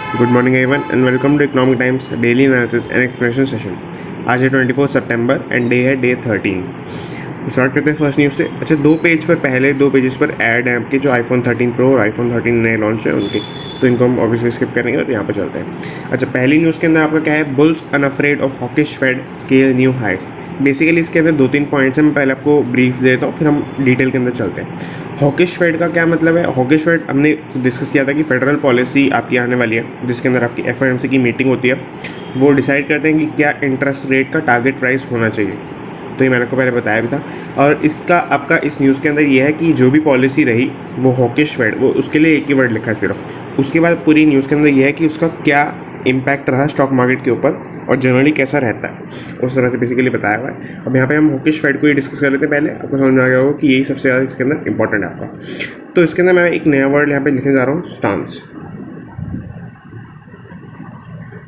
Good morning everyone and welcome to Economic Times daily analysis and explanation session. आज है 24 सितंबर and day है day 13। Start करते हैं फर्स्ट न्यूज़ से। अच्छा, पहले दो पेजेस पर ऐड है आपके जो आईफोन 13 प्रो और आईफोन 13 नए लॉन्च है उनके, तो इनको हम ऑब्वियसली स्किप करेंगे और यहाँ पर चलते हैं। अच्छा, पहली न्यूज़ के अंदर आपका क्या है, bulls unafraid of hawkish Fed scale new highs. Basically इसके अंदर 2-3 पॉइंट्स हैं, मैं पहले आपको ब्रीफ देता हूँ फिर हम डिटेल के अंदर चलते हैं। हॉकिश फेड का क्या मतलब है? हॉकिश फेड हमने डिस्कस किया था कि फेडरल पॉलिसी आपकी आने वाली है जिसके अंदर आपकी एफओएमसी की मीटिंग होती है, वो डिसाइड करते हैं कि क्या इंटरेस्ट रेट का टारगेट प्राइस होना चाहिए। तो ये मैंने आपको पहले बताया भी था। और इसका आपका इस न्यूज़ के अंदर ये है कि जो भी पॉलिसी रही वो हॉकिश फेड, वो उसके लिए एक ही वर्ड लिखा है सिर्फ। उसके बाद पूरी न्यूज़ के अंदर ये है कि उसका क्या इम्पैक्ट रहा स्टॉक मार्केट के ऊपर और जनरली कैसा रहता है, उस तरह से बेसिकली बताया हुआ है। अब यहाँ पे हम हॉकिश फेड को ही डिस्कस कर लेते हैं। पहले आपको समझ में आ गया होगा कि यही सबसे ज़्यादा इसके अंदर इंपॉर्टेंट है आपका। तो इसके अंदर मैं एक नया वर्ड यहाँ पे लिखने जा रहा हूँ, स्टांस।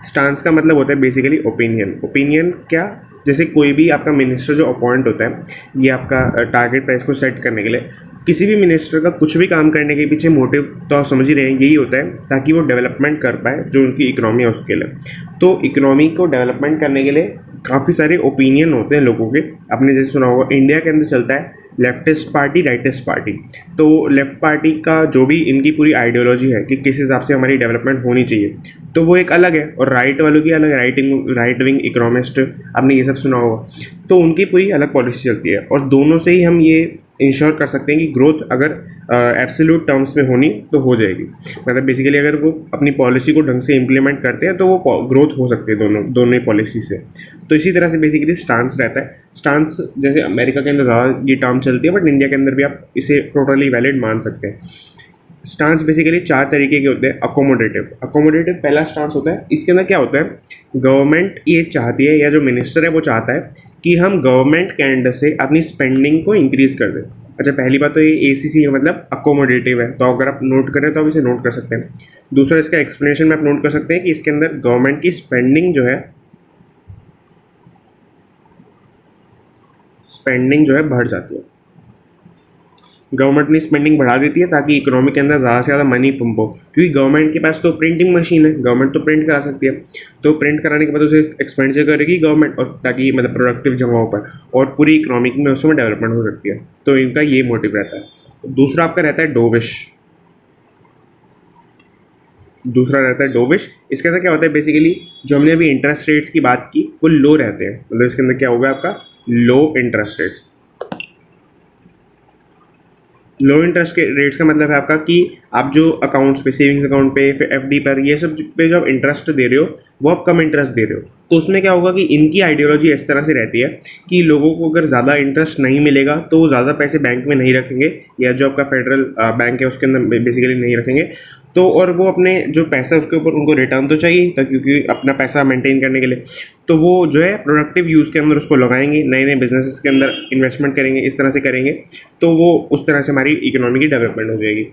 स्टांस का मतलब होता है बेसिकली ओपिनियन। ओपिनियन क्या, जैसे कोई भी आपका मिनिस्टर जो अपॉइंट होता है ये आपका टारगेट प्राइस को सेट करने के लिए, किसी भी मिनिस्टर का कुछ भी काम करने के पीछे मोटिव तो आप समझ ही रहे हैं, यही होता है ताकि वो डेवलपमेंट कर पाए जो उनकी इकोनॉमी है उसके लिए। तो इकोनॉमी को डेवलपमेंट करने के लिए काफ़ी सारे ओपिनियन होते हैं लोगों के। आपने जैसे सुना होगा इंडिया के अंदर चलता है लेफ्टिस्ट पार्टी, राइटिस्ट पार्टी। तो लेफ्ट पार्टी का जो भी इनकी पूरी आइडियोलॉजी है कि किस हिसाब से हमारी डेवलपमेंट होनी चाहिए, तो वो एक अलग है। और राइट वालों की अलग, राइट विंग इकोनॉमिस्ट, आपने ये सब सुना होगा, तो उनकी पूरी अलग पॉलिसी चलती है। और दोनों से ही हम ये इंश्योर कर सकते हैं कि ग्रोथ अगर एब्सोल्यूट टर्म्स में होनी तो हो जाएगी। मतलब बेसिकली अगर वो अपनी पॉलिसी को ढंग से इम्प्लीमेंट करते हैं तो वो ग्रोथ हो सकती है दोनों ही पॉलिसी से। तो इसी तरह से बेसिकली स्टांस रहता है। स्टांस जैसे अमेरिका के अंदर ज़्यादा ये टर्म चलती है, बट इंडिया के अंदर भी आप इसे टोटली वैलिड मान सकते हैं। स्टांस बेसिकली 4 तरीके के होते हैं। अकोमोडेटिव पहला स्टांस होता है। इसके अंदर क्या होता है, गवर्नमेंट ये चाहती है या जो मिनिस्टर है वो चाहता है कि हम गवर्नमेंट के अंडर से अपनी स्पेंडिंग को इंक्रीज कर दें। अच्छा, पहली बात तो ये ACC है, मतलब अकोमोडेटिव है, तो अगर आप नोट करें तो आप इसे नोट कर सकते हैं। दूसरा इसका एक्सप्लेनेशन में आप नोट कर सकते हैं कि इसके अंदर गवर्नमेंट की स्पेंडिंग जो है बढ़ जाती है। गवर्नमेंट ने स्पेंडिंग बढ़ा देती है ताकि इकोनॉमी के अंदर ज़्यादा से ज़्यादा मनी पंप हो, क्योंकि गवर्नमेंट के पास तो प्रिंटिंग मशीन है, गवर्नमेंट तो प्रिंट करा सकती है। तो प्रिंट कराने के बाद उसे एक्सपेंडिचर करेगी गवर्नमेंट, और ताकि मतलब प्रोडक्टिव जगहों पर और पूरी इकोनॉमिक में उसमें डेवलपमेंट हो सकती है। तो इनका ये मोटिव रहता है। दूसरा आपका रहता है डोविश। इसके अंदर क्या होता है, बेसिकली जो हमने अभी इंटरेस्ट रेट्स की बात की वो लो रहते हैं। मतलब इसके अंदर क्या होगा, आपका लो इंटरेस्ट रेट्स। लो इंटरेस्ट के रेट्स का मतलब है आपका कि आप जो अकाउंट्स पे, सेविंग्स अकाउंट पे, फिर FD पर, ये सब पे जो आप इंटरेस्ट दे रहे हो वो आप कम इंटरेस्ट दे रहे हो। तो उसमें क्या होगा कि इनकी आइडियोलॉजी इस तरह से रहती है कि लोगों को अगर ज़्यादा इंटरेस्ट नहीं मिलेगा तो वो ज़्यादा पैसे बैंक में नहीं रखेंगे, या जो आपका फेडरल बैंक है उसके अंदर बेसिकली नहीं रखेंगे। तो और वो अपने जो पैसा उसके ऊपर उनको रिटर्न तो चाहिए, क्योंकि अपना पैसा मेंटेन करने के लिए, तो वो जो है प्रोडक्टिव यूज़ के अंदर उसको लगाएंगे, नए नए बिजनेसेस के अंदर इन्वेस्टमेंट करेंगे, इस तरह से करेंगे, तो वो उस तरह से हमारी इकोनॉमी की डेवलपमेंट हो जाएगी।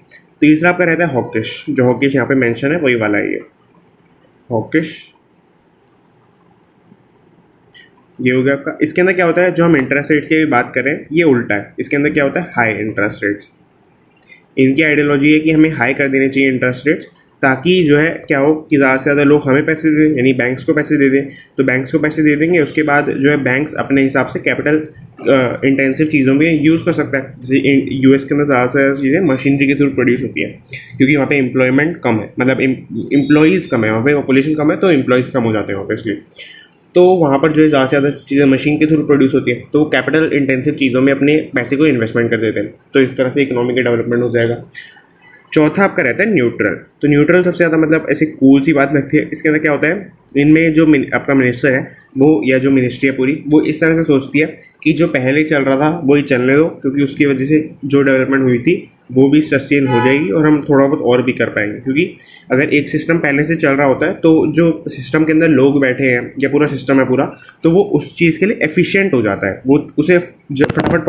तीसरा आपका रहता है हॉकिश। जो हॉकिश यहाँ पे मेंशन है वही वाला है ये हॉकिश, ये हो गया आपका। इसके अंदर क्या होता है, जो हम इंटरेस्ट रेट्स की बात करें ये उल्टा है। इसके अंदर क्या होता है, हाई इंटरेस्ट रेट्स। इनकी आइडियोलॉजी है कि हमें हाई कर देने चाहिए इंटरेस्ट रेट्स, ताकि जो है क्या हो कि ज़्यादा से ज़्यादा लोग हमें पैसे दे दें, यानी बैंक्स को पैसे दे दें। तो बैंक्स को पैसे दे देंगे, उसके बाद जो है बैंक्स अपने हिसाब से कैपिटल इंटेंसिव चीज़ों में यूज़ कर सकता है। जैसे US के अंदर ज़्यादा से ज़्यादा चीज़ें मशीनरी के थ्रू प्रोड्यूस होती है, क्योंकि वहाँ पे एम्प्लॉयमेंट कम है, मतलब एम्प्लॉयज़ कम है, वहाँ पे पॉपुलेशन कम है तो एम्प्लॉयज़ कम हो जाते हैं ऑब्वियसली। तो वहाँ पर जो है ज़्यादा से ज़्यादा चीज़ें मशीन के थ्रू प्रोड्यूस होती है, तो वो कैपिटल इंटेंसिव चीज़ों में अपने पैसे को इन्वेस्टमेंट कर देते हैं। तो इस तरह से इकोनॉमी का डेवलपमेंट हो जाएगा। चौथा आपका रहता है न्यूट्रल। तो न्यूट्रल सबसे ज़्यादा मतलब ऐसे कूल सी बात लगती है। इसके अंदर क्या होता है, इनमें जो आपका मिनिस्टर है वो, या जो मिनिस्ट्री है पूरी, वो इस तरह से सोचती है कि जो पहले चल रहा था वही चलने दो, क्योंकि उसकी वजह से जो डेवलपमेंट हुई थी वो भी सस्टेन हो जाएगी और हम थोड़ा बहुत और भी कर पाएंगे। क्योंकि अगर एक सिस्टम पहले से चल रहा होता है तो जो सिस्टम के अंदर लोग बैठे हैं या पूरा सिस्टम है पूरा, तो वो उस चीज़ के लिए एफिशिएंट हो जाता है, वो उसे फटाफट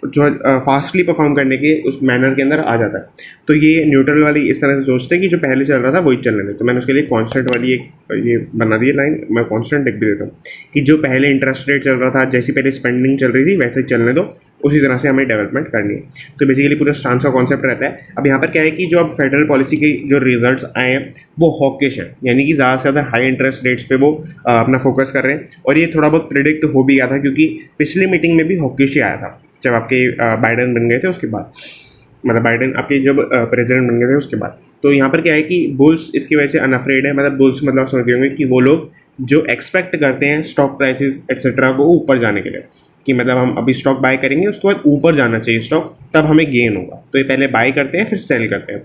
जो फास्टली परफॉर्म करने के उस मैनर के अंदर आ जाता है। तो ये न्यूट्रल वाली इस तरह से सोचते हैं कि जो पहले चल रहा था वही चलने दे। तो मैंने उसके लिए कॉन्स्टेंट वाली एक ये बना दी लाइन, मैं कॉन्स्टेंट लिख भी देता हूँ कि जो पहले इंटरेस्ट रेट चल रहा था, जैसी पहले स्पेंडिंग चल रही थी वैसे ही चलने दो, उसी तरह से हमें डेवलपमेंट करनी है। तो बेसिकली पूरा स्टांस का कॉन्सेप्ट रहता है। अब यहाँ पर क्या है कि जो अब फेडरल पॉलिसी के जो रिजल्ट्स आए हैं वो हॉकिश है, यानी कि ज़्यादा से ज़्यादा हाई इंटरेस्ट रेट्स पे वो अपना फोकस कर रहे हैं। और ये थोड़ा बहुत प्रिडिक्ट हो भी गया था, क्योंकि पिछली मीटिंग में भी हॉकिश ही आया था जब आपके बाइडन बन गए थे उसके बाद, मतलब बाइडन आपके जब प्रेसिडेंट बन गए थे उसके बाद। तो यहाँ पर क्या है कि बुल्स इसकी वजह से अनअफ्रेड है, मतलब बुल्स मतलब समझ गए होंगे कि वो लोग जो एक्सपेक्ट करते हैं स्टॉक प्राइसेस एक्सेट्रा को ऊपर जाने के लिए, कि मतलब हम अभी स्टॉक बाय करेंगे उसके बाद ऊपर जाना चाहिए स्टॉक, तब हमें गेन होगा। तो ये पहले बाय करते हैं फिर सेल करते हैं।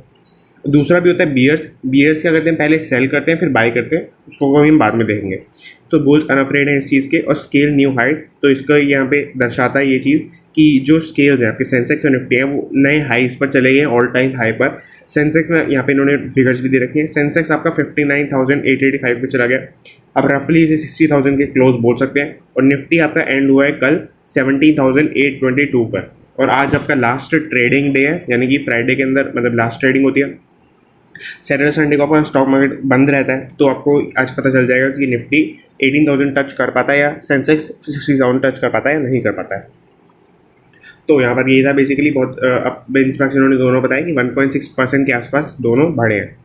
दूसरा भी होता है बियर्स। बियर्स क्या करते हैं, पहले सेल करते हैं फिर बाय करते हैं, उसको कभी हम बाद में देखेंगे। तो बुल्स अनअफ्रेड है इस चीज़ के, और स्केल न्यू हाइस। तो इसका यहाँ पे दर्शाता है ये चीज़ कि जो स्केल्स हैं आपके सेंसेक्स और निफ्टी हैं वो नए हाइस पर चले गए, ऑल टाइम हाई पर। सेंसेक्स में यहाँ पे इन्होंने फिगर्स भी दे रखे हैं। सेंसेक्स आपका 59,885 पे चला गया, अब रफली इसे 60,000 के क्लोज बोल सकते हैं। और निफ्टी आपका एंड हुआ है कल 17,822 पर, और आज आपका लास्ट ट्रेडिंग डे है, यानी कि फ्राइडे के अंदर मतलब लास्ट ट्रेडिंग होती है। सैटरडे संडे को आपका स्टॉक मार्केट बंद रहता है, तो आपको आज पता चल जाएगा कि निफ्टी 18,000 टच कर पाता है या सेंसेक्स 60,000 टच कर पाता है या नहीं कर पाता है। तो यहाँ पर ये था बेसिकली बहुत अब बेंचमार्क्स इन्होंने दोनों बताया कि 1.6% के आसपास दोनों बढ़े हैं।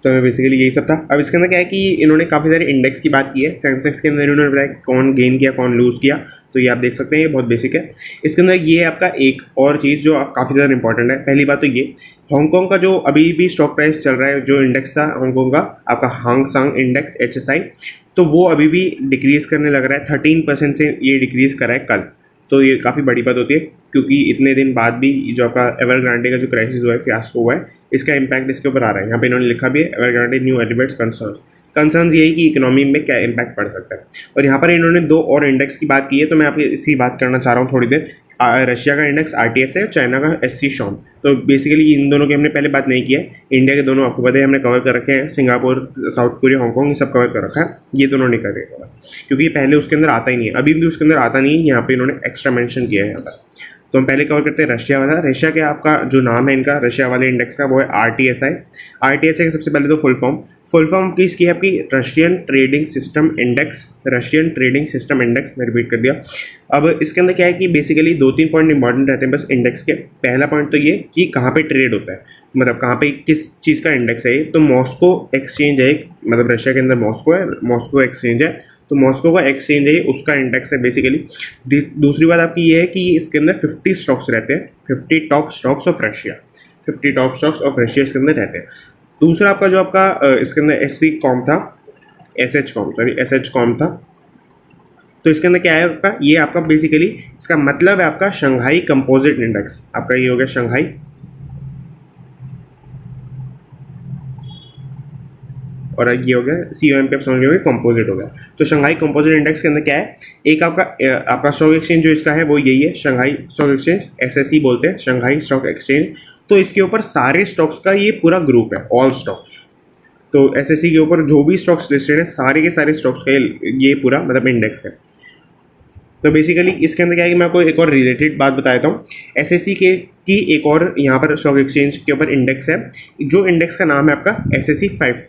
तो बेसिकली यही सब था। अब इसके अंदर क्या है कि इन्होंने काफ़ी सारे इंडेक्स की बात की है। सेंसेक्स के अंदर इन्होंने बताया कौन गेन किया कौन लूज़ किया, तो ये आप देख सकते हैं, ये बहुत बेसिक है। इसके अंदर ये आपका एक और चीज़ जो काफ़ी ज़्यादा इंपॉर्टेंट है, पहली बात तो ये हांगकॉन्ग का जो अभी भी स्टॉक प्राइस चल रहा है, जो इंडेक्स था हांगकॉन्ग का आपका हांग सांग इंडेक्स HSI, तो वो अभी भी डिक्रीज़ करने लग रहा है। 13% से ये डिक्रीज़ करा है कल। तो ये काफ़ी बड़ी बात होती है, क्योंकि इतने दिन बाद भी जो आपका एवरग्रांडे का जो क्राइसिस हुआ है, फियास्को हुआ है, इसका इम्पैक्ट इसके ऊपर आ रहा है। यहाँ पे इन्होंने लिखा भी है एवरग्रांडे न्यू एलिवेट्स कंसर्न्स यही कि इकोनॉमी में क्या इम्पैक्ट पड़ सकता है। और यहाँ पर इन्होंने दो और इंडेक्स की बात की है, तो मैं आपकी इसकी बात करना चाह रहा हूँ थोड़ी देर। रशिया का इंडेक्स RTS है और चाइना का SC शॉम। तो बेसिकली इन दोनों की हमने पहले बात नहीं की है। इंडिया के दोनों आपको पता है हमने कवर कर रखे हैं, सिंगापुर, साउथ कोरिया, हांगकॉन्ग, ये सब कवर कर रखा है। ये दोनों नहीं कर रहे कवर, क्योंकि पहले उसके अंदर आता ही नहीं है, अभी भी उसके अंदर आता नहीं है। यहाँ पे इन्होंने एक्स्ट्रा मेंशन किया है यहाँ पर। तो हम पहले कवर करते हैं रशिया वाला। रशिया के आपका जो नाम है इनका रशिया वाले इंडेक्स का, वो है RTSI। RTSI का सबसे पहले तो फुल फॉर्म की इसकी है आपकी Russian trading system index. Russian trading system index, मैं रिपीट कर दिया। अब इसके अंदर क्या है कि बेसिकली 2-3 पॉइंट इंपॉर्टेंट रहते हैं बस इंडेक्स के। पहला पॉइंट तो ये कि कहाँ पे ट्रेड होता है, मतलब कहाँ पे किस चीज़ का इंडेक्स है ये। तो मॉस्को एक्सचेंज है एक, मतलब रशिया के अंदर मॉस्को है, मॉस्को एक्सचेंज है, तो मॉस्को का एक्सचेंज है, उसका इंडेक्स है बेसिकली। दूसरी बात आपकी ये है कि इसके अंदर 50 स्टॉक्स रहते हैं, 50 top stocks of Russia, 50 top stocks of Russia इसके अंदर रहते हैं। दूसरा आपका जो आपका इसके अंदर SH कॉम था। तो इसके अंदर क्या है आपका, ये आपका बेसिकली इसका मतलब है आपका शंघाई कंपोजिट इंडेक्स। आपका ये हो गया शंघाई, और ये हो गया COM पे आप समझ गए कंपोजिट हो गया। तो शंघाई कंपोजिट इंडेक्स के अंदर क्या है, एक आपका स्टॉक एक्सचेंज जो इसका है वो यही है, शंघाई स्टॉक एक्सचेंज, SSE बोलते हैं, शंघाई स्टॉक एक्सचेंज। तो इसके ऊपर सारे स्टॉक्स का ये पूरा ग्रुप है, ऑल स्टॉक्स। तो SSE के ऊपर जो भी स्टॉक्स लिस्टेड है सारे के सारे स्टॉक्स का ये पूरा मतलब इंडेक्स है। तो बेसिकली इसके अंदर क्या है कि मैं आपको एक और रिलेटेड बात बता देता हूँ। SSE की एक और यहाँ पर स्टॉक एक्सचेंज के ऊपर इंडेक्स है, जो इंडेक्स का नाम है आपका SSE 50।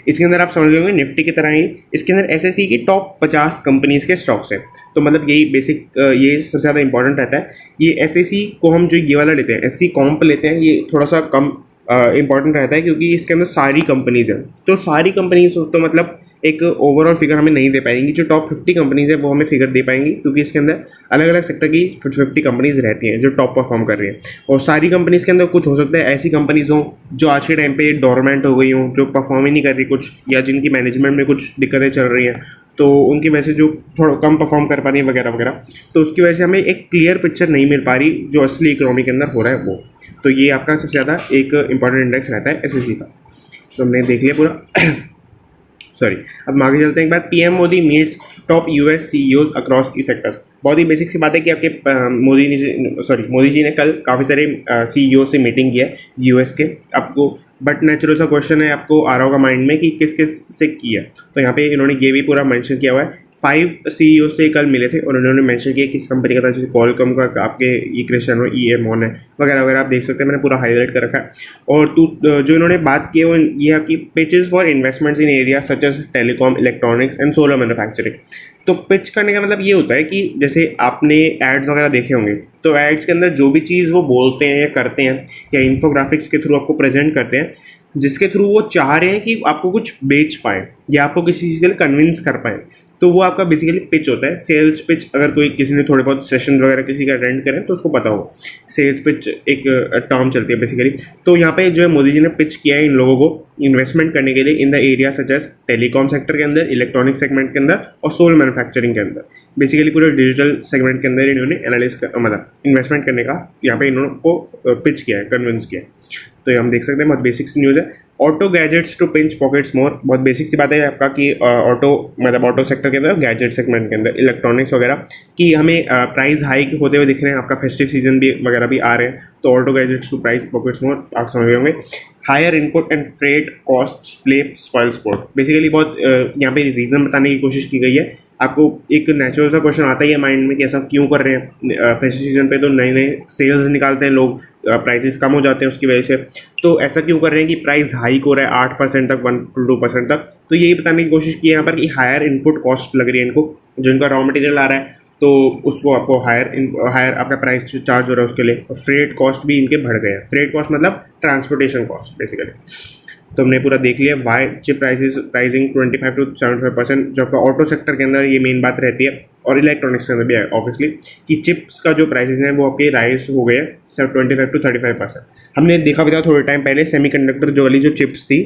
इसके अंदर आप समझ लेंगे निफ्टी की तरह ही इसके अंदर SSE की टॉप 50 कंपनीज के स्टॉक्स हैं। तो मतलब यही बेसिक, ये सबसे ज़्यादा इंपॉर्टेंट रहता है। ये SSE को हम जो ये वाला लेते हैं, SSE कॉम्प लेते हैं, ये थोड़ा सा कम इंपॉर्टेंट रहता है, क्योंकि इसके अंदर सारी कंपनीज हैं। तो सारी कंपनीज तो मतलब एक ओवरऑल फिगर हमें नहीं दे पाएंगी। जो टॉप 50 कंपनीज है वो हमें फिगर दे पाएंगी, क्योंकि इसके अंदर अलग अलग सेक्टर की 50 कंपनीज रहती हैं जो टॉप परफॉर्म कर रही हैं। और सारी कंपनीज के अंदर कुछ हो सकता है ऐसी कंपनीज हों जो आज के टाइम पे डोरमेंट हो गई हों, जो परफॉर्म ही नहीं कर रही कुछ, या जिनकी मैनेजमेंट में कुछ दिक्कतें चल रही हैं, तो उनकी वजह से जो थोड़ा कम परफॉर्म कर पा रही है वगैरह वगैरह। तो उसकी वजह से हमें एक क्लियर पिक्चर नहीं मिल पा रही जो असली इकोनॉमी के अंदर हो रहा है वो। तो ये आपका सबसे ज़्यादा एक इंपॉर्टेंट इंडेक्स रहता है SSE का। तो हमने देख लिया पूरा। सॉरी, अब आगे चलते हैं एक बार। PM Modi meets top US CEOs across की सेक्टर्स। बहुत ही बेसिक सी बात है कि आपके मोदी जी ने कल काफ़ी सारे CEO से मीटिंग की है US के। आपको बट नेचुरल सा क्वेश्चन है आपको आ रहा होगा माइंड में कि किस किस से की है। तो यहाँ पे इन्होंने ये भी पूरा मेंशन किया हुआ है। 5 CEO से कल मिले थे और उन्होंने मेंशन किया किस कंपनी का था, जैसे कॉलकॉम का आपके ये क्रिस्टियानो EM है वगैरह वगैरह, आप देख सकते हैं मैंने पूरा हाईलाइट कर रखा है। और जो इन्होंने बात की है वो ये आपकी pitches for investments in area such as telecom, electronics and solar manufacturing. तो पिच करने का मतलब ये होता है कि जैसे आपने एड्स वगैरह देखे होंगे, तो एड्स के अंदर जो भी चीज़ वो बोलते हैं या करते हैं या इन्फोग्राफिक्स के थ्रू आपको प्रेजेंट करते हैं, जिसके थ्रू वो चाह रहे हैं कि आपको कुछ बेच पाए या आपको किसी चीज़ के लिए कन्विंस कर पाए, तो वो आपका बेसिकली पिच होता है। सेल्स पिच, अगर कोई किसी ने थोड़े बहुत सेशन वगैरह किसी का अटेंड करें तो उसको पता हो, सेल्स पिच एक टर्म चलती है बेसिकली। तो यहाँ पे जो है मोदी जी ने पिच किया है इन लोगों को इन्वेस्टमेंट करने के लिए in the area such as telecom sector के अंदर, इलेक्ट्रॉनिक सेगमेंट के अंदर और सोल मैन्युफैक्चरिंग के अंदर। बेसिकली पूरे डिजिटल सेगमेंट के अंदर इन्होंने मतलब इन्वेस्टमेंट करने का यहाँ पे इन्होंने को पिच किया है, कन्विंस किया है। तो ये हम देख सकते हैं, बहुत बेसिक सी न्यूज़ है। Auto gadgets to pinch pockets more, बहुत बेसिक सी बात है आपका कि ऑटो मतलब ऑटो सेक्टर के अंदर, गैजेट सेगमेंट के अंदर, इलेक्ट्रॉनिक्स वगैरह की हमें प्राइस हाइक होते हुए दिख रहे हैं। आपका फेस्टिव सीजन भी वगैरह भी आ रहे हैं, तो auto gadgets to price pockets more आप समझ गए होंगे। Higher input and freight cost play spoil sport, basically बहुत यहाँ पे रीज़न बताने की कोशिश की गई है। आपको एक नेचुरल सा क्वेश्चन आता ही है माइंड में कि ऐसा क्यों कर रहे हैं। फेस्टिव सीजन पे तो नए नए सेल्स निकालते हैं लोग, प्राइसेस कम हो जाते हैं उसकी वजह से, तो ऐसा क्यों कर रहे हैं कि प्राइस हाइक हो रहा है 8% तक, 1-2% तक। तो यही बताने की कोशिश की है यहाँ पर कि हायर इनपुट कॉस्ट लग रही है इनको, जो इनका रॉ मटेरियल आ रहा है तो उसको आपको हायर आपका प्राइस चार्ज हो रहा है उसके लिए। और फ्रेट कॉस्ट भी इनके बढ़ गए हैं। फ्रेट कॉस्ट मतलब ट्रांसपोर्टेशन कॉस्ट बेसिकली। तो हमने पूरा देख लिया वाई चिप प्राइसिंग 25 to 75%, जो आपका ऑटो सेक्टर के अंदर ये मेन बात रहती है, और इलेक्ट्रॉनिक्स के अंदर भी है ऑब्वियसली, कि चिप्स का जो प्राइसेस हैं वो आपके राइज हो गए सिर्फ 25 to 35%। हमने देखा भी था थोड़े टाइम पहले सेमीकंडक्टर जो वाली जो चिप्स थी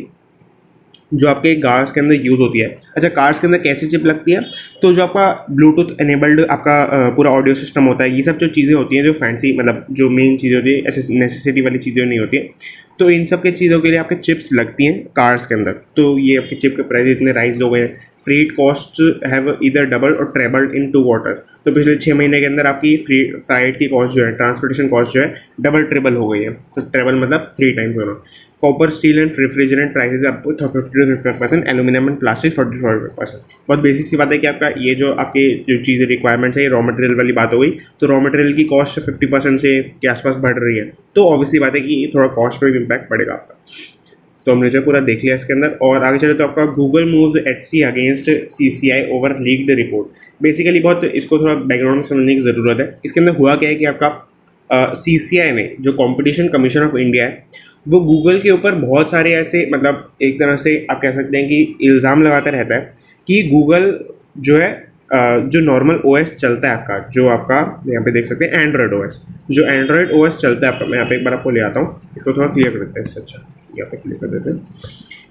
जो आपके कार्स के अंदर यूज़ होती है। अच्छा, कार्स के अंदर कैसी चिप लगती है, तो जो आपका ब्लूटूथ एनेबल्ड आपका पूरा ऑडियो सिस्टम होता है, ये सब जो चीज़ें होती हैं जो फैंसी मतलब जो मेन चीज़ें होती है, ऐसे नेसेसिटी वाली चीज़ें नहीं होती हैं, तो इन सब के चीज़ों के लिए आपके चिप्स लगती हैं कार्स के अंदर। तो ये आपके चिप के प्राइस इतने राइज हो गए हैं। फ्रीट कॉस्ट हैव इधर डबल और ट्रेबल्ड इन 2 quarters। तो पिछले 6 महीने के अंदर आपकी फ्लाइट की कॉस्ट जो है, ट्रांसपोर्टेशन कॉस्ट जो है डबल ट्रिबल हो गई है। तो ट्रेबल मतलब 3 times होना। Copper, steel and refrigerant prices आपको 50 to 55%, एल्यूमिनियम एंड प्लास्टिक 40-45%। बहुत बेसिक सी बात है कि आपका ये जो आपके जो चीज़ें रिक्वायरमेंट्स है, ये रॉ मटेरियल वाली बात हो गई। तो रॉ मटेरियल की कॉस्ट 50% से के आसपास बढ़ रही है, तो ऑब्वियसली बात है कि थोड़ा कॉस्ट पर भी इम्पैक्ट पड़ेगा आपका। तो हमने जो पूरा देख लिया इसके अंदर। और आगे चले तो आपका Google moves HC against CCI over leaked report. Basically बहुत इसको थोड़ा बैकग्राउंड में समझने की ज़रूरत है। इसके अंदर हुआ क्या है कि आपका CCI ने, जो कॉम्पिटिशन कमीशन ऑफ इंडिया है, वो गूगल के ऊपर बहुत सारे ऐसे मतलब एक तरह से आप कह सकते हैं कि इल्ज़ाम लगाता रहता है कि गूगल जो है जो नॉर्मल OS चलता है आपका, जो आपका यहाँ पे देख सकते हैं एंड्रॉयड OS, जो एंड्रॉयड OS चलता है आपका, मैं यहाँ पे एक बार आपको ले आता हूँ, इसको थोड़ा क्लियर कर देते हैं। इससे अच्छा यहाँ पे क्लियर कर देते हैं।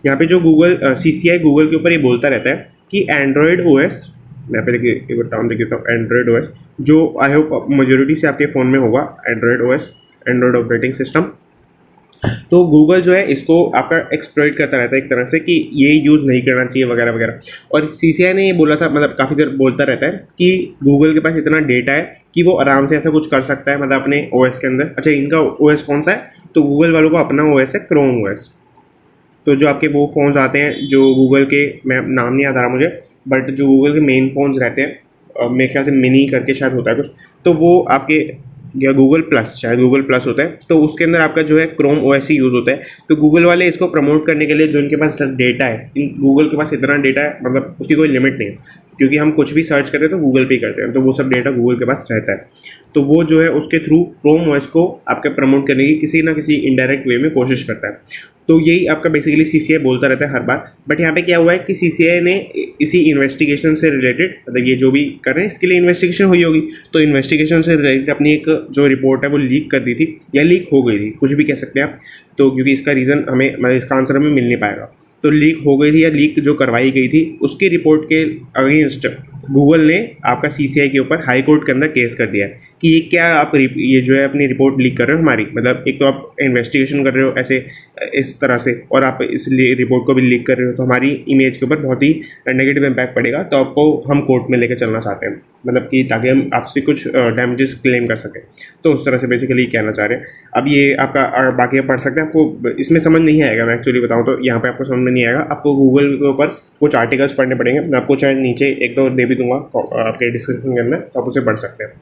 यहाँ पे जो गूगल CCI गूगल के ऊपर ये बोलता रहता है कि एंड्रॉयड OS, मैं यहाँ पे देखिए एक टर्म लिख देता हूँ, एंड्रॉयड OS, जो आई होप मेजोरिटी से आपके फ़ोन में होगा, Android OS, Android operating system. तो गूगल जो है इसको आपका एक्सप्लॉइट करता रहता है एक तरह से कि ये यूज़ नहीं करना चाहिए वगैरह वगैरह। और CCI ने ये बोला था, मतलब काफ़ी देर बोलता रहता है कि गूगल के पास इतना डेटा है कि वो आराम से ऐसा कुछ कर सकता है, मतलब अपने OS के अंदर। अच्छा, इनका OS कौन सा है, तो गूगल वालों का अपना OS है क्रोम OS। तो जो आपके वो फ़ोन्स आते हैं जो गूगल के, मैं नाम नहीं याद आ रहा मुझे, बट जो गूगल के मेन फ़ोन्स रहते हैं, मेरे ख्याल से मिनी करके शायद होता है कुछ, तो वो आपके या गूगल प्लस, शायद गूगल प्लस होता है, तो उसके अंदर आपका जो है क्रोम OS ही यूज़ होता है। तो गूगल वाले इसको प्रमोट करने के लिए जो इनके पास डेटा है, गूगल के पास इतना डेटा है, मतलब उसकी कोई लिमिट नहीं है, क्योंकि हम कुछ भी सर्च करते हैं तो गूगल पे ही करते हैं, तो वो सब डेटा गूगल के पास रहता है। तो वो जो है उसके थ्रू क्रोम OS को आपके प्रमोट करने की किसी ना किसी इनडायरेक्ट वे में कोशिश करता है। तो यही आपका बेसिकली CCI बोलता रहता है हर बार। बट यहाँ पे क्या हुआ है कि CCI ने इसी इन्वेस्टिगेशन से रिलेटेड, मतलब ये जो भी कर रहे हैं इसके लिए इन्वेस्टिगेशन हुई होगी, तो इन्वेस्टिगेशन से रिलेटेड अपनी एक जो रिपोर्ट है वो लीक कर दी थी, या लीक हो गई थी, कुछ भी कह सकते हैं आप। तो क्योंकि इसका रीज़न हमें, मतलब इसका आंसर हमें मिल नहीं पाएगा, तो लीक हो गई थी या लीक जो करवाई गई थी उसकी रिपोर्ट के अगेंस्ट गूगल ने आपका CCI के ऊपर हाई कोर्ट के अंदर केस कर दिया है कि ये क्या आप ये जो है अपनी रिपोर्ट लीक कर रहे हो हमारी, मतलब एक तो आप इन्वेस्टिगेशन कर रहे हो ऐसे इस तरह से, और आप इस रिपोर्ट को भी लीक कर रहे हो, तो हमारी इमेज के ऊपर बहुत ही नेगेटिव इम्पैक्ट पड़ेगा, तो आपको हम कोर्ट में लेकर चलना चाहते हैं, मतलब कि ताकि हम आपसे कुछ डैमेजेस क्लेम कर सकें। तो उस तरह से बेसिकली कहना चाह रहे हैं। अब ये आपका बाकी आप पढ़ सकते हैं, आपको इसमें समझ नहीं आएगा, मैं एक्चुअली बताऊँ तो यहाँ पे आपको समझ में नहीं आएगा, आपको गूगल के ऊपर कुछ आर्टिकल्स पढ़ने पड़ेंगे। मैं आपको चाहे नीचे एक दो दे भी भी दूंगा आपके डिस्क्रिप्शन के अंदर, तो आप उसे पढ़ सकते हैं।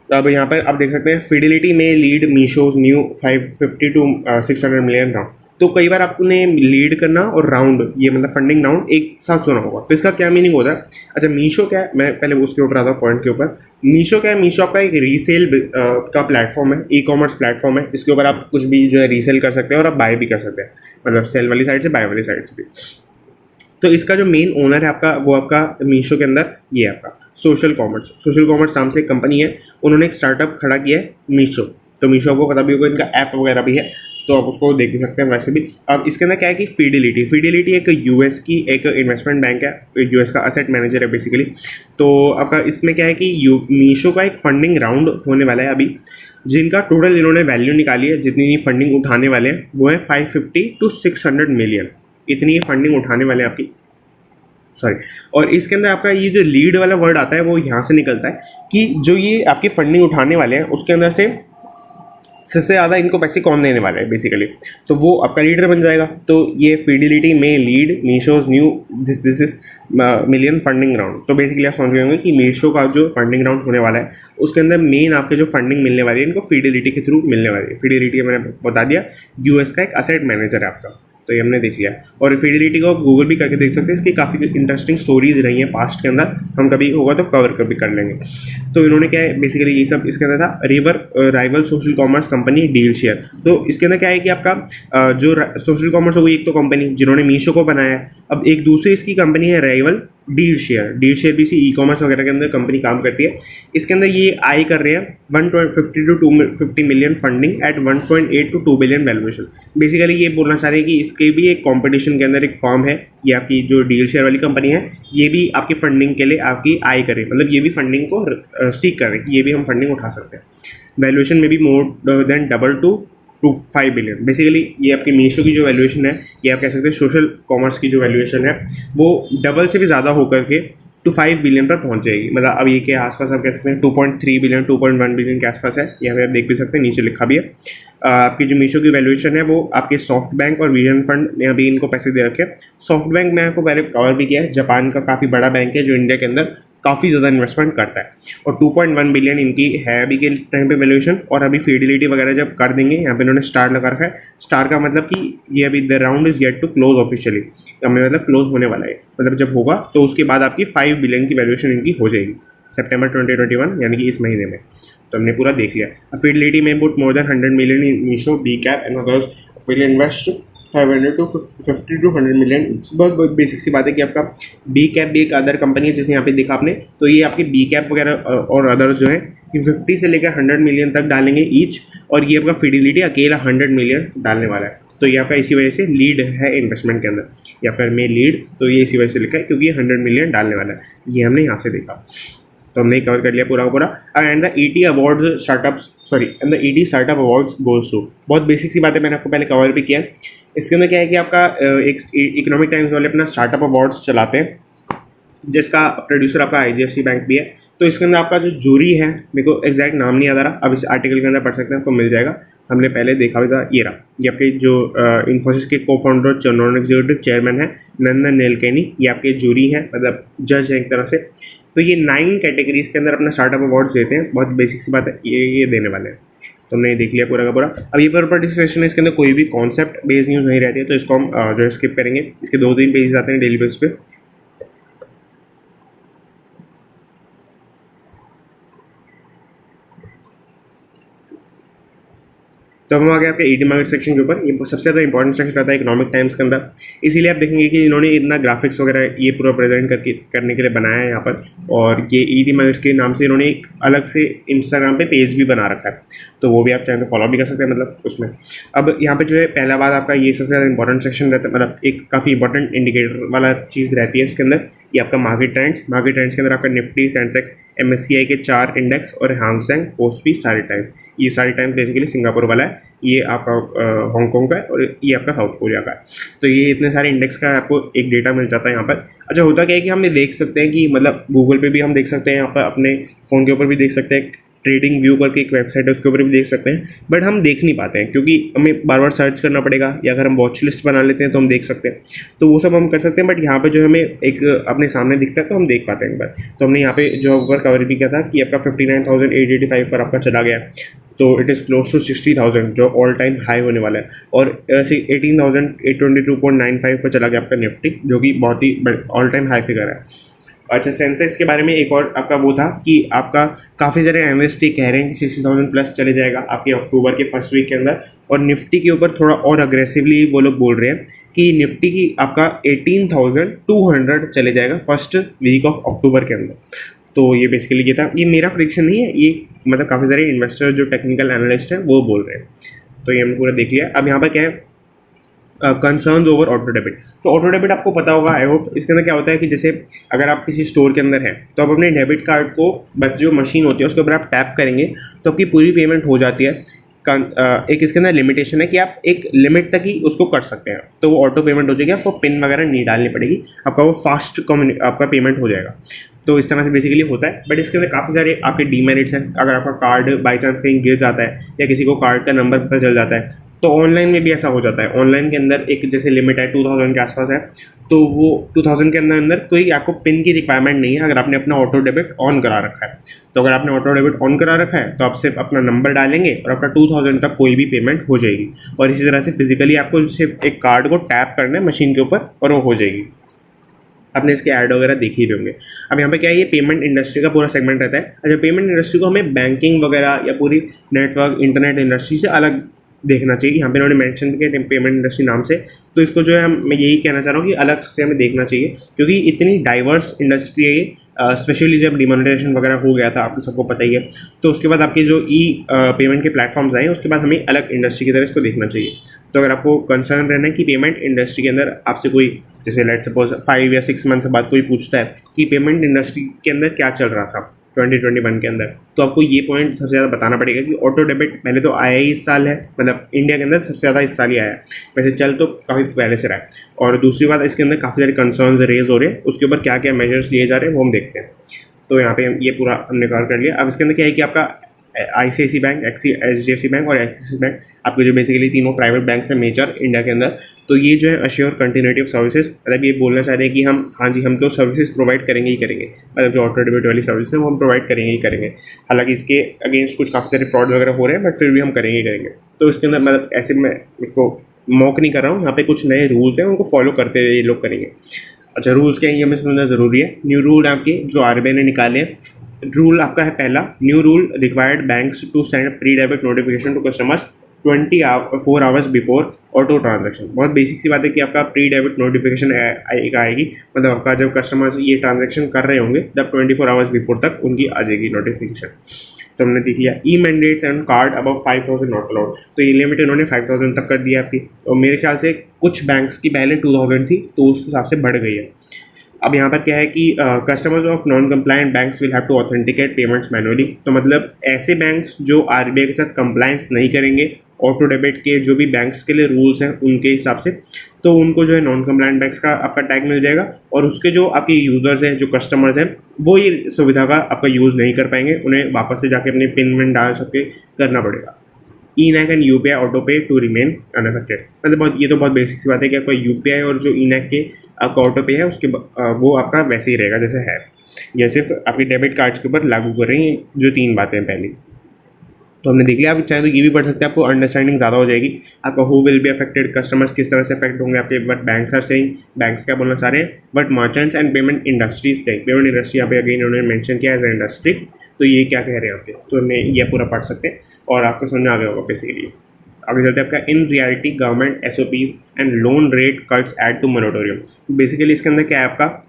तो अब यहाँ पर आप देख सकते हैं फिडिलिटी में lead Meesho's new 550 to 600 million round. तो कई बार आपने लीड करना और राउंड, ये मतलब फंडिंग राउंड एक साथ सुना होगा, तो इसका क्या मीनिंग होता है? अच्छा, मीशो क्या है, मैं पहले उसके ऊपर आता हूँ पॉइंट के ऊपर। मीशो क्या है? मीशो आपका एक रीसेल का प्लेटफॉर्म है, ई कॉमर्स प्लेटफॉर्म है। इसके ऊपर आप कुछ भी जो है रीसेल कर सकते हैं और आप बाय भी कर सकते हैं, मतलब सेल वाली साइड से बाय वाली साइड से भी। तो इसका जो मेन ओनर है आपका, वो आपका मीशो के अंदर ये है आपका सोशल कॉमर्स नाम से एक कंपनी है। उन्होंने एक स्टार्टअप खड़ा किया है मीशो। तो मीशो को पता भी होगा, इनका ऐप वगैरह भी है, तो आप उसको देख भी सकते हैं वैसे भी। अब इसके अंदर क्या है कि फिडिलिटी एक यूएस की एक इन्वेस्टमेंट बैंक है, यूएस का असेट मैनेजर है बेसिकली। तो आपका इसमें क्या है कि मीशो का एक फंडिंग राउंड होने वाला है अभी, जिनका टोटल इन्होंने वैल्यू निकाली है, जितनी फंडिंग उठाने वाले हैं वो है 550 to 600 मिलियन। इतनी ये फंडिंग उठाने वाले हैं आपकी, सॉरी। और इसके अंदर आपका ये जो लीड वाला वर्ड आता है वो यहाँ से निकलता है कि जो ये आपकी फंडिंग उठाने वाले हैं उसके अंदर से सबसे ज़्यादा इनको पैसे कौन देने वाले हैं बेसिकली, तो वो आपका लीडर बन जाएगा। तो ये फिडिलिटी में lead Meesho's new this is million funding round. तो बेसिकली आप समझ गए होंगे कि मीशो का जो फंडिंग राउंड होने वाला है उसके अंदर मेन आपके जो फंडिंग मिलने वाली है इनको फिडिलिटी के थ्रू मिलने वाली है। फिडिलिटी मैंने बता दिया, यूएस का एक असेट मैनेजर है आपका, तो ये हमने देख लिया। और फिडिलिटी को आप गूगल भी करके देख सकते हैं, इसकी काफ़ी इंटरेस्टिंग स्टोरीज रही हैं पास्ट के अंदर, हम कभी होगा तो कवर भी कर लेंगे। तो इन्होंने क्या है बेसिकली ये सब इसके अंदर था, rival social commerce company deal share. तो इसके अंदर क्या है कि आपका जो सोशल कॉमर्स हो गई एक तो कंपनी जिन्होंने मीशो को बनाया है, अब एक दूसरी इसकी कंपनी है राइवल डील शेयर भी इसी ई कॉमर्स वगैरह के अंदर कंपनी काम करती है। इसके अंदर ये आई कर रहे हैं 150 to 250 million funding at 1.8 to 2 billion valuation. Basically ये बोलना चाह रहे हैं कि इसके भी एक कंपटीशन के अंदर एक फॉर्म है, ये आपकी जो डील शेयर वाली कंपनी है, ये भी आपकी फंडिंग के लिए आपकी आई करे, मतलब ये भी फंडिंग को सीख कर रहे हैं कि ये भी हम फंडिंग उठा सकते हैं। वैल्यूएशन में भी more than double two 5 billion. Basically ये आपकी मीशो की जो वैल्यूएशन है, ये आप कह सकते हैं सोशल कॉमर्स की जो वैल्यूएशन है वो डबल से भी ज़्यादा होकर के 5 बिलियन पर पहुंच जाएगी। मतलब अब ये के आसपास आप कह सकते हैं 2.3 बिलियन 2.1 बिलियन के आसपास है, यहाँ पे आप देख भी सकते हैं, नीचे लिखा भी है। आपकी जो मीशो की वैल्यूएशन है वो आपके सॉफ्ट बैंक और विजन फंड ने अभी इनको पैसे दे रखे हैं। सॉफ्ट बैंक मैं आपको पहले कवर भी किया है, जापान का काफ़ी बड़ा बैंक है जो इंडिया के अंदर काफ़ी ज़्यादा इन्वेस्टमेंट करता है, और 2.1 बिलियन इनकी है अभी के टाइम पे वैल्यूएशन। और अभी फिडिलिटी वगैरह जब कर देंगे, यहाँ पे इन्होंने स्टार लगा रखा है, स्टार का मतलब कि ये अभी the round is yet to close officially, मतलब क्लोज होने वाला है, मतलब जब होगा तो उसके बाद आपकी 5 बिलियन की वैल्यूएशन इनकी हो जाएगी सितंबर 2021, यानी कि इस महीने में। तो हमने पूरा देख लिया। फिडिलिटी में put more than 100 million in Meesho B cap and others will invest 500 to 50 to 100 million. बहुत बेसिक सी बात है कि आपका बी कैप भी एक अदर कंपनी है, जैसे यहाँ पे देखा आपने, तो ये आपकी बी कैप वगैरह और अदर्स जो है ये 50 से लेकर 100 मिलियन तक डालेंगे ईच, और ये आपका फिडिलिटी अकेला 100 मिलियन डालने वाला है। तो ये आपका इसी वजह से लीड है इन्वेस्टमेंट के अंदर, ये आपका में लीड, तो ये इसी वजह से लिखा है क्योंकि ये 100 मिलियन डालने वाला है, ये हमने यहाँ से देखा। तो हमने कवर कर लिया पूरा का पूरा। And the ET awards startup awards goals to, बहुत बेसिक सी बातें मैंने आपको पहले कवर भी किया है। इसके अंदर क्या है कि आपका एक इकोनॉमिक टाइम्स वाले अपना स्टार्टअप अवार्ड्स चलाते हैं, जिसका प्रोड्यूसर आपका IGFC बैंक भी है। तो इसके अंदर आपका जो जूरी है, मेरे को एग्जैक्ट नाम नहीं याद आ रहा, अब इस आर्टिकल के अंदर पढ़ सकते हैं, आपको मिल जाएगा, हमने पहले देखा भी था, ये रहा, ये आपके जो इन्फोसिस के को फाउंडर नॉन एग्जीक्यूटिव चेयरमैन है नंदन नीलकेनी, ये आपके जूरी है, मतलब जज है एक तरह से। तो ये 9 कैटेगरीज के अंदर अपना स्टार्टअप अवार्ड्स देते हैं, बहुत बेसिक सी बात है, ये देने वाले हैं। तो हमने देख लिया पूरा का पूरा। अब ये प्रॉपर्टी सेशन है, इसके अंदर कोई भी कॉन्सेप्ट बेस्ड न्यूज़ नहीं रहती है, तो इसको हम जो है स्किप करेंगे। इसके 2-3 पेजेस आते हैं डेली बेस पे। तो हम आ गए आपके ईटी मार्केट सेक्शन के ऊपर। ये सबसे ज़्यादा इंपॉर्टेंट सेक्शन रहता है इकोनॉमिक टाइम्स के अंदर, इसीलिए आप देखेंगे कि इन्होंने इतना ग्राफिक्स वगैरह ये पूरा प्रेजेंट करने के लिए बनाया है यहाँ पर। और ये ईटी मार्केट्स के नाम से इन्होंने एक अलग से इंस्टाग्राम पे पेज भी बना रखा है, तो वो भी आप चाहें तो फॉलो भी कर सकते हैं, मतलब उसमें। अब यहाँ पे जो है पहला बात आपका ये सबसे ज़्यादा इंपॉर्टेंट सेक्शन रहता है, मतलब एक काफ़ी इंपॉर्टेंट इंडिकेटर वाला चीज़ रहती है इसके अंदर, ये आपका मार्केट ट्रेंड्स के अंदर आपका निफ्टी, सेंसेक्स, MSCI के 4 इंडेक्स और हैंगसेंग, कोस्पी, स्टार टाइम्स। ये स्टार टाइम्स बेसिकली सिंगापुर वाला है, ये आपका हांगकॉन्ग का है, और ये आपका साउथ कोरिया का है। तो ये इतने सारे इंडेक्स का आपको एक डेटा मिल जाता है यहाँ पर। अच्छा, होता क्या है कि हम ये देख सकते हैं कि मतलब गूगल पे भी हम देख सकते हैं, यहाँ पर अपने फ़ोन के ऊपर भी देख सकते हैं, ट्रेडिंग व्यू करके एक वेबसाइट है, उसके ऊपर भी देख सकते हैं, बट हम देख नहीं पाते हैं क्योंकि हमें बार बार सर्च करना पड़ेगा, या अगर हम वॉच लिस्ट बना लेते हैं तो हम देख सकते हैं। तो वो सब हम कर सकते हैं, बट यहाँ पे जो हमें एक अपने सामने दिखता है तो हम देख पाते हैं एक बार। तो हमने यहाँ पे जो ऊपर कवर भी किया था कि आपका 59,885 पर आपका चला गया, तो इट इज़ क्लोज टू 60,000 जो ऑल टाइम हाई होने वाला है। और ऐसे 18,822.95 पर चला गया आपका निफ्टी, जो कि बहुत ही ऑल टाइम हाई फिगर है। अच्छा, सेंसेक्स के बारे में एक और आपका वो था कि आपका काफ़ी सारे एनालिस्ट ये कह रहे हैं कि 60,000 प्लस चले जाएगा आपके अक्टूबर के फर्स्ट वीक के अंदर, और निफ्टी के ऊपर थोड़ा और अग्रेसिवली वो लोग बोल रहे हैं कि निफ्टी की आपका 18,200 चले जाएगा फर्स्ट वीक ऑफ अक्टूबर के अंदर। तो ये बेसिकली ये था, ये मेरा प्रेडिक्शन नहीं है, ये मतलब काफ़ी सारे इन्वेस्टर्स जो टेक्निकल एनालिस्ट हैं वो बोल रहे हैं। तो ये हमने पूरा देख लिया। अब यहाँ पर क्या है, कंसर्न ओवर ऑटो डेबिट। तो ऑटो डेबिट आपको पता होगा, आई होप। इसके अंदर क्या होता है कि जैसे अगर आप किसी स्टोर के अंदर हैं तो आप अपने डेबिट कार्ड को बस जो मशीन होती है उसके ऊपर आप टैप करेंगे तो आपकी पूरी पेमेंट हो जाती है। एक इसके अंदर लिमिटेशन है कि आप एक लिमिट तक ही उसको कर सकते हैं, तो वो ऑटो पेमेंट हो जाएगी, आपको पिन वगैरह नहीं डालनी पड़ेगी, आपका वो फास्ट आपका पेमेंट हो जाएगा। तो इस तरह से बेसिकली होता है, बट इसके अंदर काफ़ी सारे आपके डीमेरिट्स हैं। अगर आपका कार्ड बाई चांस कहीं गिर जाता है या किसी को कार्ड का नंबर पता चल जाता है, तो ऑनलाइन में भी ऐसा हो जाता है। ऑनलाइन के अंदर एक जैसे लिमिट है 2000 के आसपास है, तो वो 2000 के अंदर कोई आपको पिन की रिक्वायरमेंट नहीं है अगर आपने अपना ऑटो डेबिट ऑन करा रखा है। तो अगर आपने ऑटो डेबिट ऑन करा रखा है तो आप सिर्फ अपना नंबर डालेंगे और अपना 2000 तक कोई भी पेमेंट हो जाएगी। और इसी तरह से फिजिकली आपको सिर्फ एक कार्ड को टैप करना है मशीन के ऊपर और वो हो जाएगी। आपने इसके ऐड वगैरह देख ही होंगे। अब यहाँ पे क्या है, ये पेमेंट इंडस्ट्री का पूरा सेगमेंट रहता है। अच्छा, पेमेंट इंडस्ट्री को हमें बैंकिंग वगैरह या पूरी नेटवर्क इंटरनेट इंडस्ट्री से अलग देखना चाहिए। यहाँ पे उन्होंने मेंशन किया पेमेंट इंडस्ट्री नाम से, तो इसको जो है मैं यही कहना चाह रहा हूँ कि अलग से हमें देखना चाहिए, क्योंकि इतनी डाइवर्स इंडस्ट्री है ये। स्पेशली जब डिमोनेटाइजेशन वगैरह हो गया था, आपको सबको पता ही है, तो उसके बाद आपके जो पेमेंट के प्लेटफॉर्म्स आए, उसके बाद हमें अलग इंडस्ट्री की तरह इसको देखना चाहिए। तो अगर आपको कंसर्न रहना है कि पेमेंट इंडस्ट्री के अंदर आपसे कोई, जैसे लेट सपोज 5 या 6 मंथ्स बाद कोई पूछता है कि पेमेंट इंडस्ट्री के अंदर क्या चल रहा था 2021 के अंदर, तो आपको ये पॉइंट सबसे ज़्यादा बताना पड़ेगा कि ऑटो डेबिट पहले तो आया ही इस साल है, मतलब इंडिया के अंदर सबसे ज़्यादा इस साल ही आया है, वैसे चल तो काफ़ी पहले से रहा है। और दूसरी बात, इसके अंदर काफ़ी सारे कंसर्न्स रेज हो रहे हैं, उसके ऊपर क्या क्या मेजर्स लिए जा रहे हैं वो हम देखते हैं। तो यहाँ पे ये पूरा हमने कवर कर लिया। अब इसके अंदर क्या है कि आपका ICICI बैंक, HDFC बैंक और एक्सिस बैंक, आपके जो बेसिकली तीनों प्राइवेट बैंक्स हैं मेजर इंडिया के अंदर, तो ये जो है अश्योर कंटिन्यूटी ऑफ सर्विसेज, मतलब ये बोलना चाह रहे हैं कि हम हाँ जी हम तो सर्विसेज प्रोवाइड करेंगे ही करेंगे, मतलब जो ऑटो डेबिट वाली सर्विस है वो हम प्रोवाइड करेंगे ही करेंगे। हालांकि इसके अगेंस्ट कुछ काफ़ी सारे फ्रॉड वगैरह हो रहे हैं, बट फिर भी हम करेंगे ही करेंगे। तो इसके अंदर मतलब ऐसे मैं इसको मॉक नहीं कर रहा हूँ, यहाँ पे कुछ नए रूल्स हैं उनको फॉलो करते हुए ये लोग करेंगे। अच्छा, रूल्स क्या है ये हमें समझना ज़रूरी है। न्यू रूल आपके जो RBI ने निकाले हैं, रूल आपका है पहला, new rule required banks to send pre debit notification to customers 24 hours before auto transaction. बहुत बेसिक सी बात है कि आपका प्री डेबिट नोटिफिकेशन आएगी, मतलब आपका जब कस्टमर्स ये ट्रांजैक्शन कर रहे होंगे तब 24 आवर्स बिफोर तक उनकी आ जाएगी नोटिफिकेशन। तो हमने देख लिया। E mandates and card above 5,000 not allowed, तो ये लिमिट इन्होंने 5,000 तक कर दिया आपकी, और मेरे ख्याल से कुछ बैंक्स की पहले 2,000 थी तो उस हिसाब से बढ़ गई है। अब यहाँ पर क्या है कि customers of non compliant banks will have to authenticate payments manually, तो मतलब ऐसे बैंक्स जो RBI के साथ कंप्लायंस नहीं करेंगे ऑटो डेबिट के जो भी बैंक्स के लिए रूल्स हैं उनके हिसाब से, तो उनको जो है नॉन कंप्लायंट बैंक्स का आपका टैग मिल जाएगा, और उसके जो आपके यूज़र्स हैं, जो कस्टमर्स हैं, वो ये सुविधा का आपका यूज़ नहीं कर पाएंगे, उन्हें वापस से जाके अपने पिन विन डाल सके करना पड़ेगा। ENAC एंड UPI ऑटो पे टू रिमेन अनअफेक्टेड, मतलब ये तो बहुत बेसिक सी बात है कि आपका UPI और जो ENAC के आपका ऑटो पे है उसके वो आपका वैसे ही रहेगा जैसे है, ये सिर्फ आपके डेबिट कार्ड्स के ऊपर लागू कर रही हैं। जो 3 बातें पहली तो हमने देख लिया। आप चाहे तो ये भी पढ़ सकते हैं, आपको अंडरस्टैंडिंग ज़्यादा हो जाएगी। आपका who will be affected, customers किस तरह से अफेक्ट होंगे आपके, but banks are saying, banks क्या बोलना चाह रहे हैं, but merchants and payment industries से, पेमेंट इंडस्ट्री यहाँ पे अगेन उन्होंने मेंशन किया एज ए इंडस्ट्री, तो ये क्या कह रहे हैं आपके, तो हमने ये पूरा पढ़ सकते हैं और आपको समझ में आ गया होगा बेसिकली। आगे चलते हैं आपका in reality government SOPs and loan rate cuts add to moratorium. Basically इसके अंदर क्या है आपका,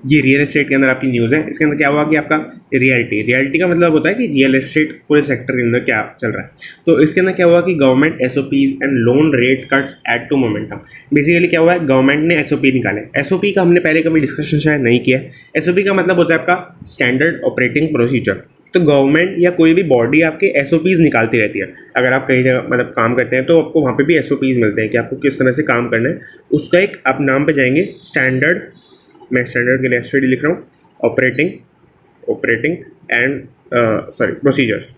ये रियल एस्टेट के अंदर आपकी न्यूज़ है। इसके अंदर क्या हुआ कि आपका रियलिटी का मतलब होता है कि रियल एस्टेट पूरे सेक्टर के अंदर क्या चल रहा है। तो इसके अंदर क्या हुआ कि government SOPs and loan rate cuts add to momentum. Basically क्या हुआ है, गवर्नमेंट ने SOP निकाले। SOP का हमने पहले कभी डिस्कशन शायद नहीं किया। SOP का मतलब होता है आपका स्टैंडर्ड ऑपरेटिंग प्रोसीजर। तो गवर्नमेंट या कोई भी बॉडी आपके SOPs निकालती रहती है। अगर आप कहीं जगह मतलब काम करते हैं तो आपको वहाँ पे भी SOPs मिलते हैं कि आपको किस तरह से काम करना है। उसका एक आप नाम पे जाएंगे स्टैंडर्ड, मैं स्टैंडर्ड के लिए STD लिख रहा हूँ, ऑपरेटिंग ऑपरेटिंग एंड प्रोसीजर्स।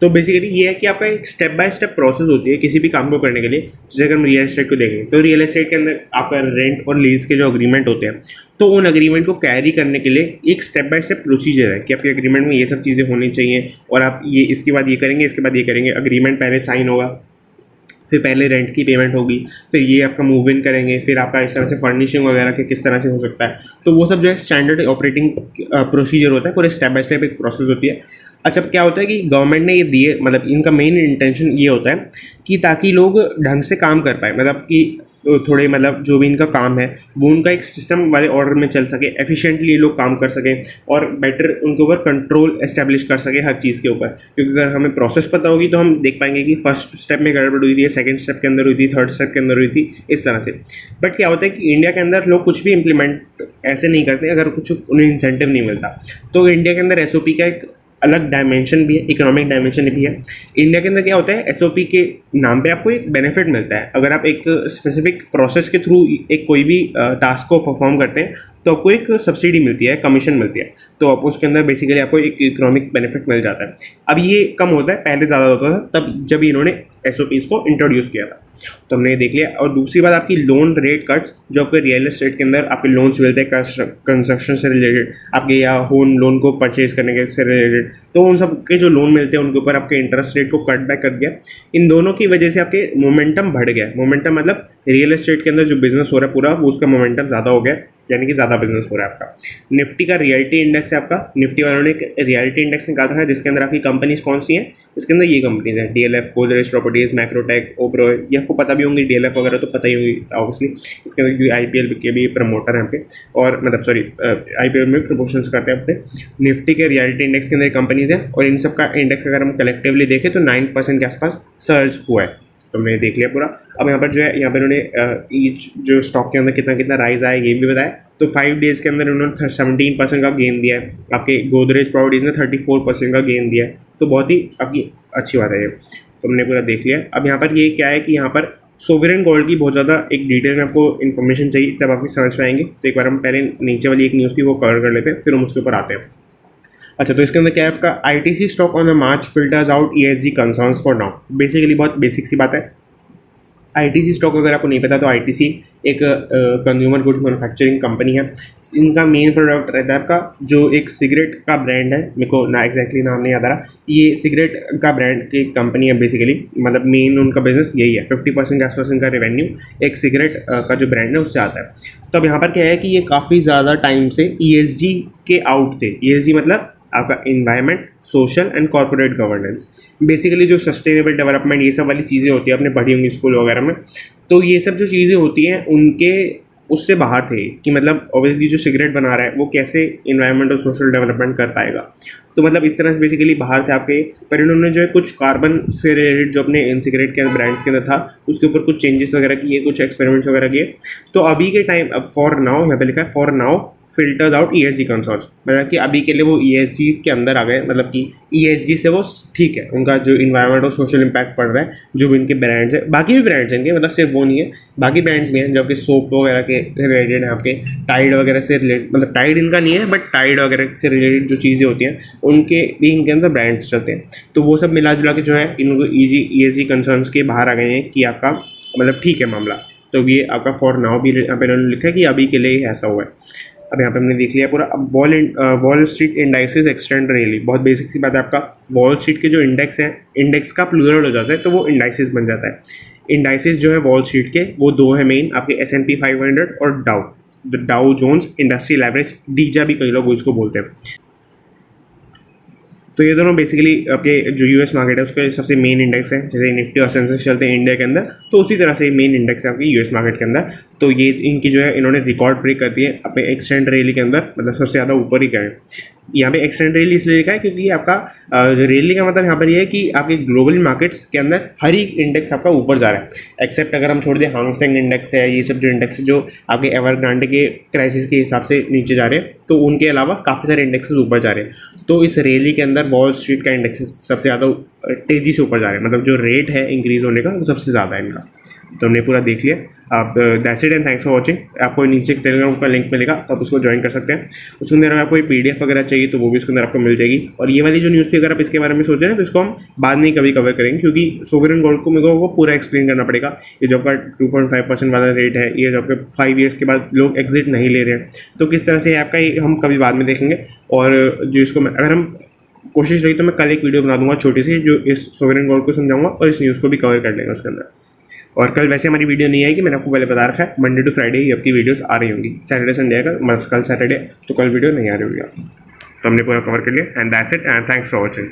तो बेसिकली ये है कि आपका एक स्टेप बाय स्टेप प्रोसेस होती है किसी भी काम को करने के लिए। जैसे अगर हम रियल एस्टेट को देखें तो रियल एस्टेट के अंदर आपका रेंट और लीज के जो अग्रीमेंट होते हैं, तो उन अग्रीमेंट को कैरी करने के लिए एक स्टेप बाय स्टेप प्रोसीजर है कि आपके अग्रीमेंट में ये सब चीज़ें होनी चाहिए, और आप ये इसके बाद ये करेंगे, इसके बाद ये करेंगे। अग्रीमेंट पहले साइन होगा, फिर पहले रेंट की पेमेंट होगी, फिर ये आपका मूव इन करेंगे, फिर आपका इस तरह से फर्निशिंग वगैरह के किस तरह से हो सकता है। तो वो सब जो है स्टैंडर्ड ऑपरेटिंग प्रोसीजर होता है, पूरे स्टेप बाय स्टेप एक प्रोसेस होती है। अच्छा, क्या होता है कि गवर्नमेंट ने ये दिए, मतलब इनका मेन इंटेंशन ये होता है कि ताकि लोग ढंग से काम कर पाए, मतलब कि थोड़े, मतलब जो भी इनका काम है वो उनका एक सिस्टम वाले ऑर्डर में चल सके, एफिशिएंटली ये लोग काम कर सकें और बेटर उनके ऊपर कंट्रोल एस्टेब्लिश कर सके हर चीज़ के ऊपर। क्योंकि अगर हमें प्रोसेस पता होगी तो हम देख पाएंगे कि फर्स्ट स्टेप में गड़बड़ हुई थी, सेकंड स्टेप के अंदर हुई थी, थर्ड स्टेप के अंदर हुई थी, इस तरह से। बट क्या होता है कि इंडिया के अंदर लोग कुछ भी इम्प्लीमेंट ऐसे नहीं करते अगर कुछ उन्हें इंसेंटिव नहीं मिलता। तो इंडिया के अंदर एसओपी का एक अलग डायमेंशन भी है, इकोनॉमिक डायमेंशन भी है। इंडिया के अंदर क्या होता है, एसओपी के नाम पे आपको एक बेनिफिट मिलता है। अगर आप एक स्पेसिफिक प्रोसेस के थ्रू एक कोई भी टास्क को परफॉर्म करते हैं तो आपको एक सब्सिडी मिलती है, कमीशन मिलती है, तो आप उसके अंदर बेसिकली आपको एक इकोनॉमिक बेनिफिट मिल जाता है। अब ये कम होता है, पहले ज़्यादा होता था तब जब इन्होंने एसओपीज़ को इंट्रोड्यूस किया था, तो हमने ये देख लिया। और दूसरी बात आपकी लोन रेट कट्स, जो आपके रियल एस्टेट के अंदर आपके लोन्स मिलते हैं कंस्ट्रक्शन से रिलेटेड, आपके या होम लोन को परचेज करने के से रिलेटेड, तो उन सब के जो लोन मिलते हैं उनके ऊपर आपके इंटरेस्ट रेट को कट बैक कर दिया। इन दोनों की वजह से आपके मोमेंटम बढ़ गया। मोमेंटम मतलब रियल एस्टेट के अंदर जो बिजनेस हो रहा है पूरा, वो उसका मोमेंटम ज़्यादा हो गया, यानी कि ज़्यादा बिजनेस हो रहा है आपका। निफ्टी का रियलिटी इंडेक्स है आपका, निफ्टी वालों ने एक रियलिटी इंडेक्स निकाला है जिसके अंदर आपकी कंपनीज कौन सी हैं। इसके अंदर ये कंपनीज हैं, डीएलएफ, गोदरेज प्रॉपर्टीज, मैक्रोटेक, ओब्रो, ये आपको पता भी होंगी, डीएलएफ वगैरह तो पता ही होंगी ऑब्वियसली। इसके अंदर आईपीएल के भी प्रमोटर हैं पे, और मतलब सॉरी आईपीएल में प्रमोशंस करते हैं अपने। निफ्टी के रियलिटी इंडेक्स के अंदर कंपनीज हैं, और इन सब का इंडेक्स अगर हम कलेक्टिवली देखें तो 9% के आसपास सर्ज हुआ है। तो हमने देख लिया पूरा। अब यहाँ पर जो है, यहाँ पर उन्होंने ईच जो स्टॉक के अंदर कितना कितना राइज आया ये भी बताया। तो 5 डेज़ के अंदर उन्होंने 17% का गेन दिया है। आपके गोदरेज प्रॉपर्टीज़ ने 34% का गेन दिया है, तो बहुत ही आपकी अच्छी बात है ये। तो हमने पूरा देख लिया। अब यहाँ पर ये क्या है कि यहाँ पर सोवरेन गोल्ड की बहुत ज़्यादा एक डिटेल में आपको इन्फॉर्मेशन चाहिए, तब आपकी समझ में आएंगे। तो एक बार हम पहले नीचे वाली एक न्यूज़ थी वो कवर कर लेते हैं, फिर हम उसके ऊपर आते हैं। अच्छा, तो इसके अंदर क्या है आपका, ITC stock on the March filters out ESG concerns for now. Basically बहुत बेसिक सी बात है। आईटीसी स्टॉक अगर आपको नहीं पता तो आईटीसी एक कंज्यूमर गुड्स मैन्युफैक्चरिंग कंपनी है। इनका मेन प्रोडक्ट रहता है आपका जो एक सिगरेट का ब्रांड है, मेरे को ना एग्जैक्टली नाम नहीं याद आ रहा। ये सिगरेट का ब्रांड की कंपनी है बेसिकली, मतलब मेन उनका बिजनेस यही है। 50% के आसपास इनका रेवेन्यू एक सिगरेट का जो ब्रांड है उससे आता है। तो अब यहाँ पर क्या है कि ये काफ़ी ज़्यादा टाइम से ईएसजी के आउट थे। ईएसजी मतलब आपका environment, social and corporate governance, basically जो सस्टेनेबल डेवलपमेंट ये सब वाली चीज़ें होती है, आपने पढ़ी होंगी स्कूल वगैरह में। तो ये सब जो चीज़ें होती हैं उनके उससे बाहर थे कि मतलब ऑब्वियसली जो सिगरेट बना रहा है वो कैसे इन्वायरमेंट और सोशल डेवलपमेंट कर पाएगा। तो मतलब इस तरह से बेसिकली बाहर थे आपके। पर इन्होंने जो है कुछ कार्बन से रिलेटेड जो अपने इन सिगरेट के ब्रांड्स के अंदर था उसके ऊपर कुछ चेंजेस वगैरह किए, कुछ एक्सपेरिमेंट्स वगैरह किए। तो अभी के टाइम, अब फॉर नाउ यहाँ पे लिखा है for now filters out ESG concerns, मतलब कि अभी के लिए वो ईएसजी के अंदर आ गए, मतलब कि ईएसजी से वो ठीक है, उनका जो इन्वायरमेंट और सोशल इम्पैक्ट पड़ रहा है, जो भी इनके ब्रांड्स है, बाकी भी ब्रांड्स हैं इनके, मतलब सिर्फ वो नहीं है, बाकी ब्रांड्स भी हैं जो कि सोप वगैरह के रिलेटेड हैं, आपके टाइड वगैरह से रिलेटेड, मतलब टाइड इनका नहीं है बट टाइड वगैरह से रिलेटेड जो चीज़ें होती हैं उनके भी इनके अंदर ब्रांड्स चलते हैं। तो वो सब मिला जुला के जो है इनको ईएसजी कंसर्न्स के बाहर आ गए हैं कि आपका मतलब ठीक है मामला। तो ये आपका फॉर नाउ भी यहाँ पे इन्होंने लिखा है कि अभी के लिए ही ऐसा हुआ है। अब यहाँ पे हमने देख लिया पूरा। अब wall street indices extend really, बहुत बेसिक सी बात है। आपका वॉल स्ट्रीट के जो इंडेक्स हैं, इंडेक्स का प्लूरल हो जाता है तो वो इंडाइसेस बन जाता है। इंडाइसेस जो है वॉल स्ट्रीट के वो दो है मेन, आपके S&P 500 और डाउ जोन्स इंडस्ट्रियल एवरेज, डीजा भी कई लोग इसको बोलते हैं। तो ये दोनों बेसिकली आपके जो यूएस मार्केट है उसके सबसे मेन इंडेक्स है। जैसे निफ्टी और सेंसेक्स चलते हैं इंडिया के अंदर, तो उसी तरह से मेन इंडेक्स है आपकी यूएस मार्केट के अंदर। तो ये इनकी जो है इन्होंने रिकॉर्ड ब्रेक कर दी है अपने एक्सटेंड रैली के अंदर, मतलब सबसे ज़्यादा ऊपर ही गए। यहाँ पे एक्सटेंड रैली इसलिए लिखा है क्योंकि आपका जो रैली का मतलब यहाँ पर ये है कि आपके ग्लोबल मार्केट्स के अंदर हर एक इंडेक्स आपका ऊपर जा रहा है, एक्सेप्ट अगर हम छोड़ दें हांगसेंग इंडेक्स है, ये सब जो इंडेक्स जो आपके एवरग्रांडे के क्राइसिस के हिसाब से नीचे जा रहे हैं, तो उनके अलावा काफ़ी सारे इंडेक्सेस ऊपर जा रहे हैं। तो इस रैली के अंदर वॉल स्ट्रीट का इंडेक्स सबसे ज़्यादा तेज़ी से ऊपर जा रहे हैं, मतलब जो रेट है इंक्रीज़ होने का वो सबसे ज़्यादा है इनका। तो हमने पूरा देख लिया। आप that's it and thanks for watching. आपको नीचे टेलीग्राम का लिंक मिलेगा तो आप उसको ज्वाइन कर सकते हैं। उसके अंदर अगर आपको PDF वगैरह चाहिए तो वो भी उसके अंदर आपको मिल जाएगी। और ये वाली जो न्यूज़ थी, अगर आप इसके बारे में सोच रहे हैं तो इसको हम बाद में ही कभी कवर करेंगे, क्योंकि सोवरेन गोल्ड को मेरे को पूरा एक्सप्लेन करना पड़ेगा। ये जो आपका 2.5% वाला रेट है, ये जो आपके 5 ईयर्स के बाद लोग एग्जिट नहीं ले रहे हैं, तो किस तरह से आपका ये हम कभी बाद में देखेंगे। और जो इसको अगर हम कोशिश रही तो मैं कल एक वीडियो बना दूंगा छोटी सी, जो इस सोवरेन गोल्ड को समझाऊंगा और इस न्यूज़ को भी कवर कर लेंगे उसके अंदर। और कल वैसे हमारी वीडियो नहीं आएगी, मैंने आपको पहले बता रखा है, मंडे टू फ्राइडे ही आपकी वीडियोस आ रही होंगी। सैटरडे संडे आएगा, मतलब कल सैटरडे, तो कल वीडियो नहीं आ रही होगी आपकी। तो हमने पूरा कवर कर लिया and that's it and thanks for watching.